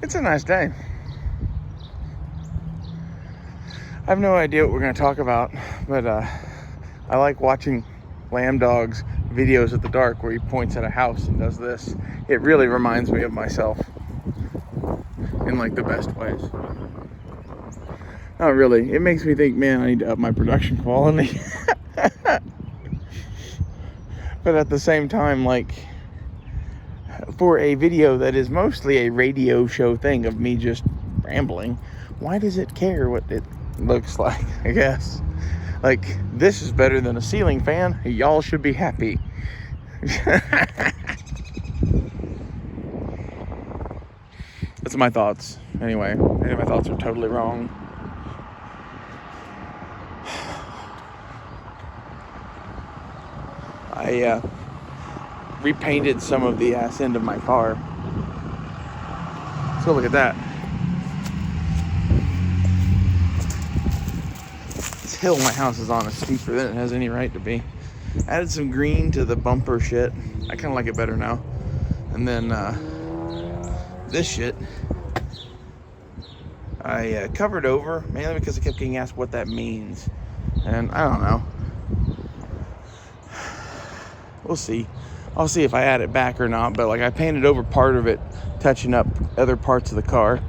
It's a nice day. I have no idea what we're going to talk about, but I like watching Lamb Dog's videos at the dark where he points at a house and does this. It really reminds me of myself in like the best ways. Not really. It makes me think, man, I need to up my production quality. But at the same time, like, for a video that is mostly a radio show thing of me just rambling, why does it care what it looks like? I guess like this is better than a ceiling fan. Y'all should be happy. That's my thoughts anyway. Maybe my thoughts are totally wrong. I repainted some of the ass end of my car. So look at that. This hill my house is on is steeper than it has any right to be. Added some green to the bumper shit. I kind of like it better now. And then this shit I covered over, mainly because I kept getting asked what that means. And I don't know. We'll see. I'll see if I add it back or not. But like I painted over part of it, touching up other parts of the car.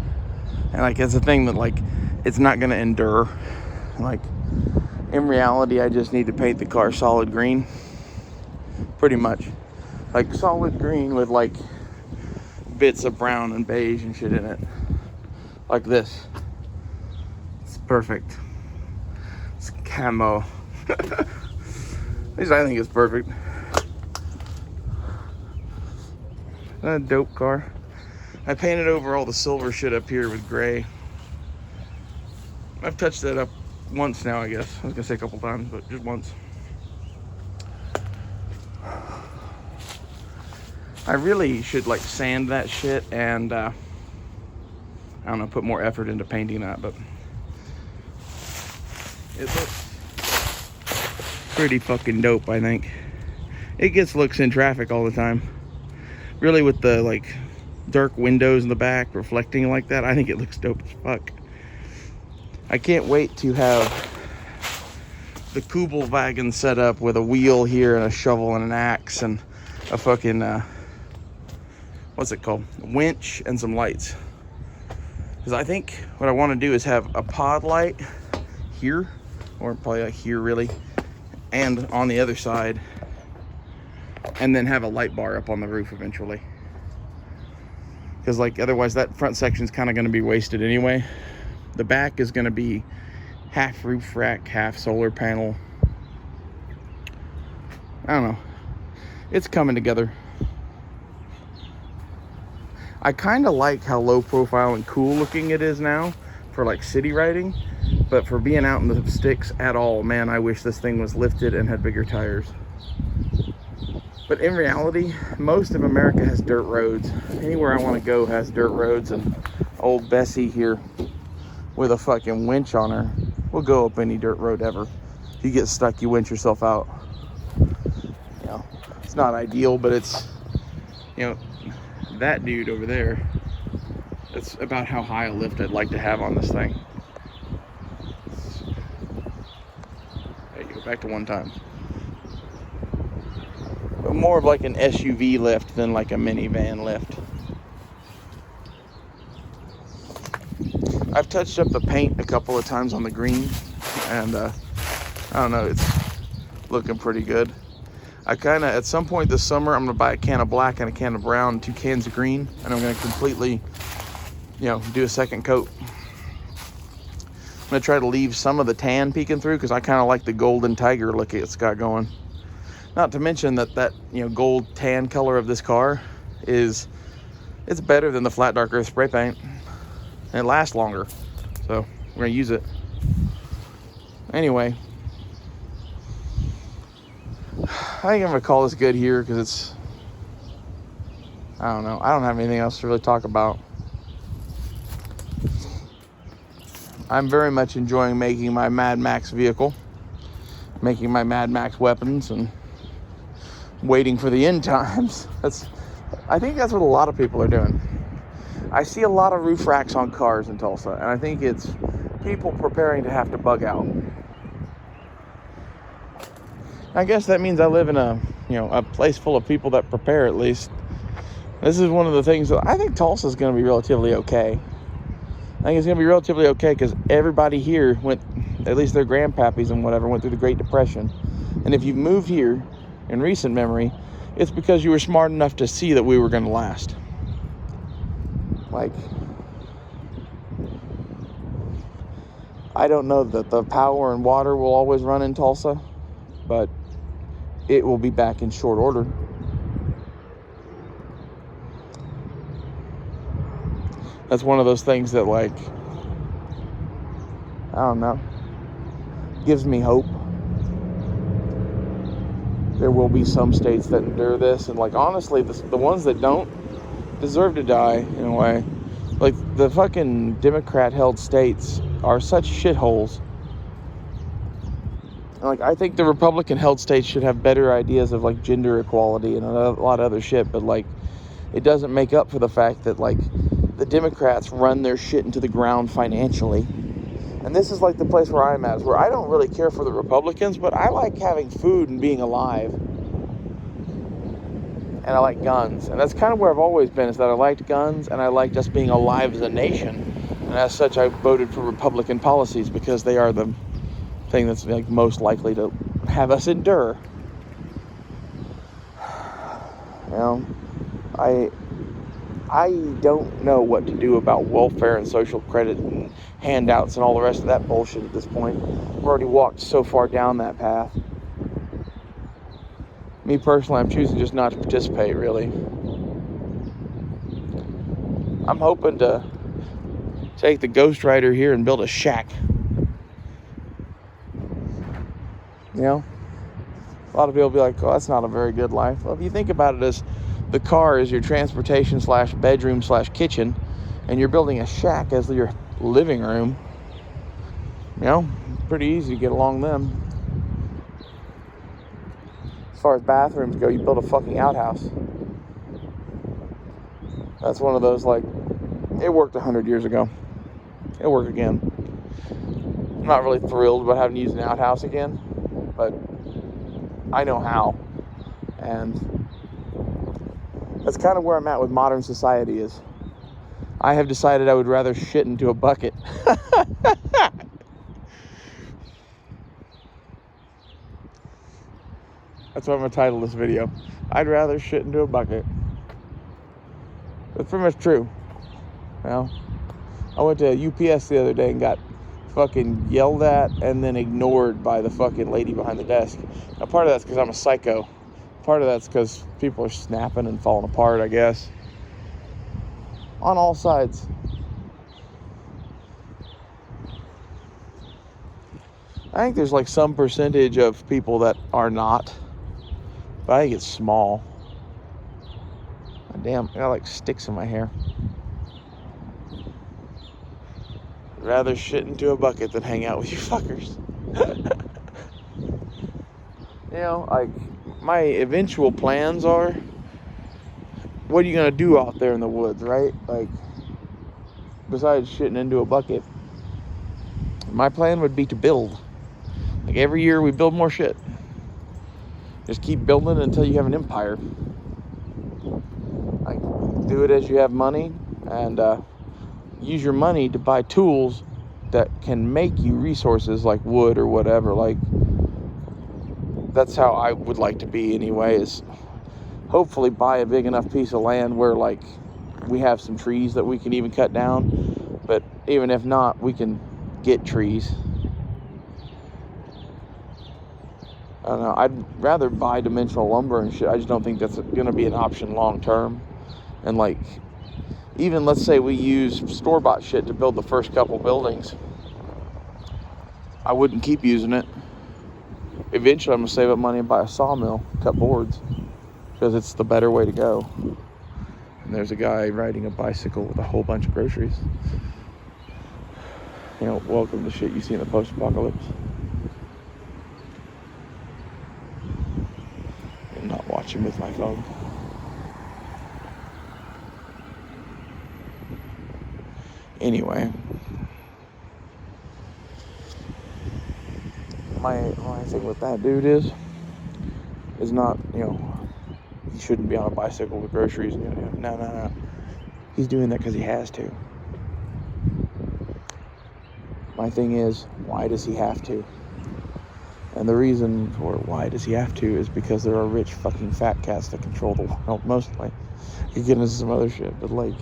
And like it's a thing that like it's not gonna endure. Like in reality, I just need to paint the car solid green. Pretty much. Like solid green with like bits of brown and beige and shit in it. Like this. It's perfect. It's camo. At least I think it's perfect. A dope car. I painted over all the silver shit up here with gray. I've touched that up once now, I guess. I was gonna say a couple times, but just once. I really should like sand that shit and I don't know, put more effort into painting that, but it looks pretty fucking dope, I think. It gets looks in traffic all the time. Really, with the like dark windows in the back reflecting like that, I think it looks dope as fuck. I can't wait to have the Kubelwagen set up with a wheel here and a shovel and an axe and a fucking what's it called, winch and some lights. Because I think what I want to do is have a pod light here, or probably like here really, and on the other side, and then have a light bar up on the roof eventually. Because like otherwise that front section is kind of going to be wasted anyway. The back is going to be half roof rack, half solar panel. I don't know. It's coming together. I kind of like how low profile and cool looking it is now for like city riding. But for being out in the sticks at all, man, I wish this thing was lifted and had bigger tires. But in reality, most of America has dirt roads. Anywhere I want to go has dirt roads, and old Bessie here with a fucking winch on her will go up any dirt road ever. If you get stuck, you winch yourself out. You know, it's not ideal, but it's, you know, that dude over there, that's about how high a lift I'd like to have on this thing. There you go, back to one time. But more of like an SUV lift than like a minivan lift. I've touched up the paint a couple of times on the green, and I don't know, it's looking pretty good. I kind of, at some point this summer, I'm going to buy a can of black and a can of brown and 2 cans of green, and I'm going to completely, you know, do a second coat. I'm going to try to leave some of the tan peeking through because I kind of like the golden tiger look it's got going. Not to mention that you know, gold tan color of this car it's better than the flat dark earth spray paint, and it lasts longer, so we're gonna use it anyway. I think I'm gonna call this good here because it's, I don't know, I don't have anything else to really talk about. I'm very much enjoying making my Mad Max vehicle, making my Mad Max weapons, and waiting for the end times. I think that's what a lot of people are doing. I see a lot of roof racks on cars in Tulsa, and I think it's people preparing to have to bug out. I guess that means I live in a place full of people that prepare, at least. This is one of the things that I think Tulsa's going to be relatively okay. I think it's going to be relatively okay because everybody here went, at least their grandpappies and whatever, went through the Great Depression. And if you've moved here in recent memory, it's because you were smart enough to see that we were going to last. Like, I don't know that the power and water will always run in Tulsa, but it will be back in short order. That's one of those things that, like, I don't know, gives me hope. There will be some states that endure this, and, like, honestly, the ones that don't deserve to die, in a way. Like, the fucking Democrat-held states are such shitholes. And, like, I think the Republican-held states should have better ideas of, like, gender equality and a lot of other shit, but, like, it doesn't make up for the fact that, like, the Democrats run their shit into the ground financially. And this is like the place where I'm at, is where I don't really care for the Republicans, but I like having food and being alive. And I like guns. And that's kind of where I've always been, is that I liked guns and I liked us being alive as a nation. And as such, I voted for Republican policies because they are the thing that's, like, most likely to have us endure. You know, I don't know what to do about welfare and social credit and handouts and all the rest of that bullshit at this point. I've already walked so far down that path. Me personally, I'm choosing just not to participate, really. I'm hoping to take the Ghost Rider here and build a shack. You know? A lot of people will be like, oh, that's not a very good life. Well, if you think about it as the car is your transportation / bedroom / kitchen, and you're building a shack as your living room, you know, pretty easy to get along them. As far as bathrooms go, you build a fucking outhouse. That's one of those, like, it worked 100 years ago. It'll work again. I'm not really thrilled about having to use an outhouse again, but I know how. And that's kind of where I'm at with modern society. Is I have decided I would rather shit into a bucket. That's what I'm going to title this video. I'd rather shit into a bucket. That's pretty much true. Well, I went to UPS the other day and got fucking yelled at and then ignored by the fucking lady behind the desk. Now, part of that's because I'm a psycho. Part of that's because people are snapping and falling apart, I guess. On all sides. I think there's, like, some percentage of people that are not. But I think it's small. Damn, I got, like, sticks in my hair. I'd rather shit into a bucket than hang out with you fuckers. You know, like, my eventual plans are, what are you going to do out there in the woods, right? Like, besides shitting into a bucket, my plan would be to build. Like, every year we build more shit. Just keep building until you have an empire. Like, do it as you have money, and use your money to buy tools that can make you resources like wood or whatever. Like, that's how I would like to be anyway, is hopefully buy a big enough piece of land where, like, we have some trees that we can even cut down. But even if not, we can get trees. I don't know, I'd rather buy dimensional lumber and shit. I just don't think that's going to be an option long term. And, like, even let's say we use store-bought shit to build the first couple buildings, I wouldn't keep using it. Eventually I'm going to save up money and buy a sawmill, cut boards, because it's the better way to go. And there's a guy riding a bicycle with a whole bunch of groceries. You know, welcome to shit you see in the post-apocalypse. I'm not watching with my phone. Anyway, my thing with that dude is not, he shouldn't be on a bicycle with groceries. No. He's doing that because he has to. My thing is, why does he have to? And the reason for why does he have to is because there are rich fucking fat cats that control the world, mostly. You get into some other shit, but like,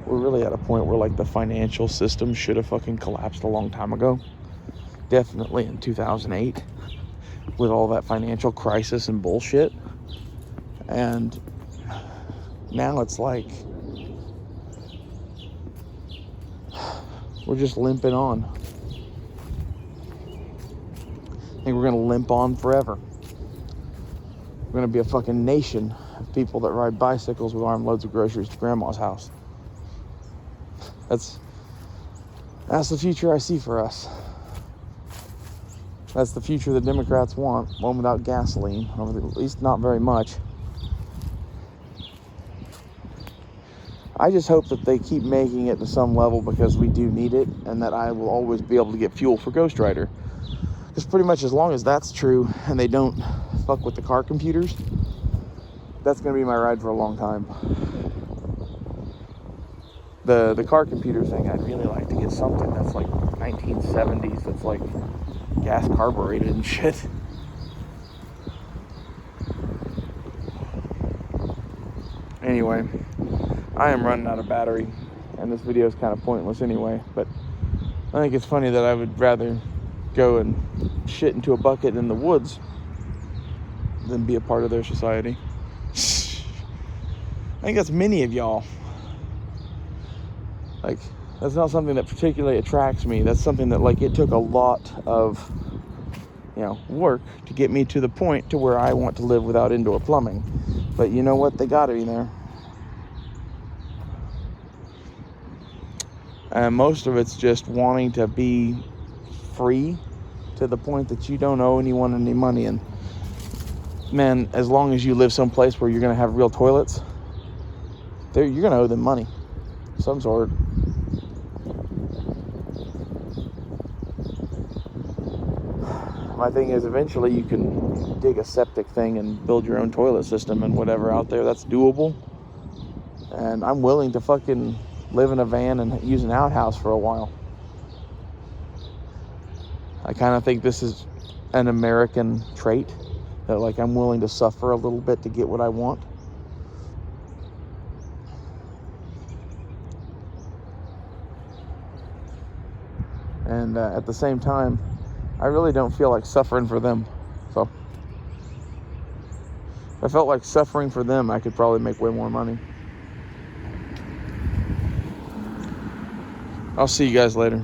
we're really at a point where like the financial system should have fucking collapsed a long time ago. Definitely in 2008 with all that financial crisis and bullshit. And now it's like we're just limping on. I think we're gonna limp on forever. We're gonna be a fucking nation of people that ride bicycles with armloads of groceries to grandma's house. That's the future I see for us. That's the future the Democrats want, one without gasoline, or at least not very much. I just hope that they keep making it to some level because we do need it, and that I will always be able to get fuel for Ghost Rider. Because pretty much as long as that's true and they don't fuck with the car computers, that's going to be my ride for a long time. The car computer thing, I'd really like to get something that's like 1970s, that's like gas carbureted and shit. Anyway, I am running out of battery, and this video is kind of pointless anyway, but I think it's funny that I would rather go and shit into a bucket in the woods than be a part of their society. I think that's many of y'all. Like, that's not something that particularly attracts me. That's something that, like, it took a lot of, work to get me to the point to where I want to live without indoor plumbing. But you know what? They got me there. And most of it's just wanting to be free to the point that you don't owe anyone any money. And man, as long as you live someplace where you're going to have real toilets, you're going to owe them money of some sort. My thing is, eventually you can dig a septic thing and build your own toilet system and whatever out there. That's doable. And I'm willing to fucking live in a van and use an outhouse for a while. I kind of think this is an American trait, that like I'm willing to suffer a little bit to get what I want. And at the same time, I really don't feel like suffering for them. So if I felt like suffering for them, I could probably make way more money. I'll see you guys later.